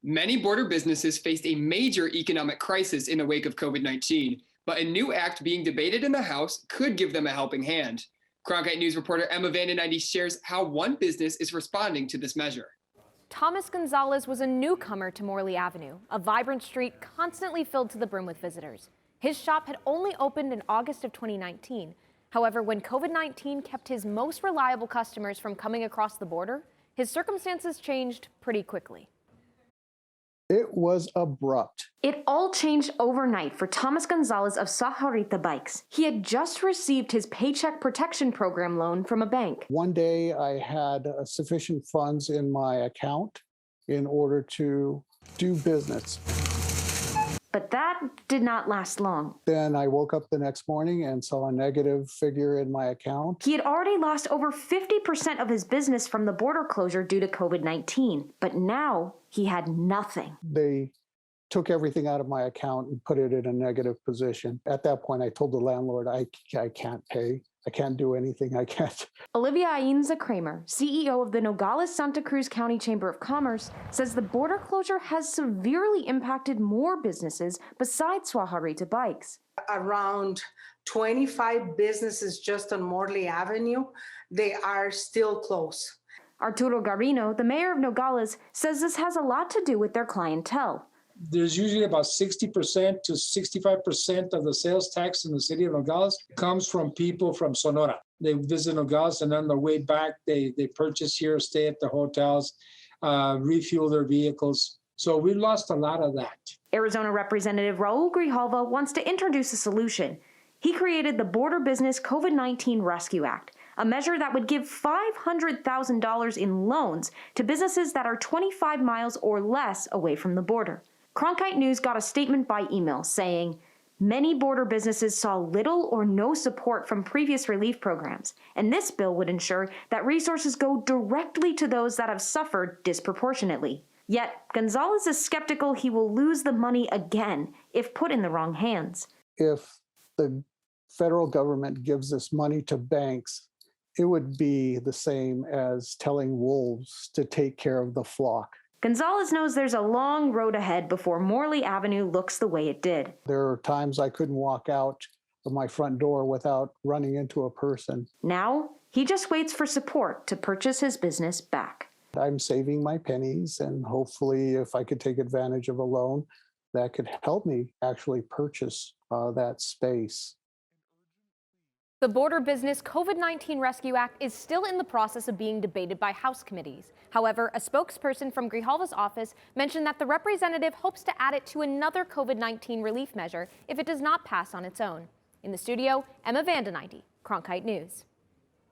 Many border businesses faced a major economic crisis in the wake of COVID-19, but a new act being debated in the House could give them a helping hand. Cronkite News reporter Emma Vandeneinde shares how one business is responding to this measure. Thomas Gonzalez was a newcomer to Morley Avenue, a vibrant street constantly filled to the brim with visitors. His shop had only opened in August of 2019. However, when COVID-19 kept his most reliable customers from coming across the border, his circumstances changed pretty quickly. It was abrupt. It all changed overnight for Thomas Gonzalez of Saharita Bikes. He had just received his Paycheck Protection Program loan from a bank. One day I had sufficient funds in my account in order to do business. But that did not last long. Then I woke up the next morning and saw a negative figure in my account. He had already lost over 50% of his business from the border closure due to COVID-19, but now he had nothing. They took everything out of my account and put it in a negative position. At that point, I told the landlord, I can't pay. I can't do anything. I can't. Olivia Ainza Kramer, CEO of the Nogales-Santa Cruz County Chamber of Commerce, says the border closure has severely impacted more businesses besides Saharita Bikes. Around 25 businesses just on Morley Avenue, they are still closed. Arturo Garino, the mayor of Nogales, says this has a lot to do with their clientele. There's usually about 60% to 65% of the sales tax in the city of Nogales comes from people from Sonora. They visit Nogales and on their way back, they purchase here, stay at the hotels, refuel their vehicles. So we lost a lot of that. Arizona Representative Raul Grijalva wants to introduce a solution. He created the Border Business COVID-19 Rescue Act, a measure that would give $500,000 in loans to businesses that are 25 miles or less away from the border. Cronkite News got a statement by email saying, many border businesses saw little or no support from previous relief programs, and this bill would ensure that resources go directly to those that have suffered disproportionately. Yet, Gonzalez is skeptical he will lose the money again if put in the wrong hands. If the federal government gives this money to banks, it would be the same as telling wolves to take care of the flock. Gonzalez knows there's a long road ahead before Morley Avenue looks the way it did. There are times I couldn't walk out of my front door without running into a person. Now, he just waits for support to purchase his business back. I'm saving my pennies, and hopefully if I could take advantage of a loan, that could help me actually purchase that space. The Border Business COVID-19 Rescue Act is still in the process of being debated by House committees. However, a spokesperson from Grijalva's office mentioned that the representative hopes to add it to another COVID-19 relief measure if it does not pass on its own. In the studio, Emma Vandeneinde, Cronkite News.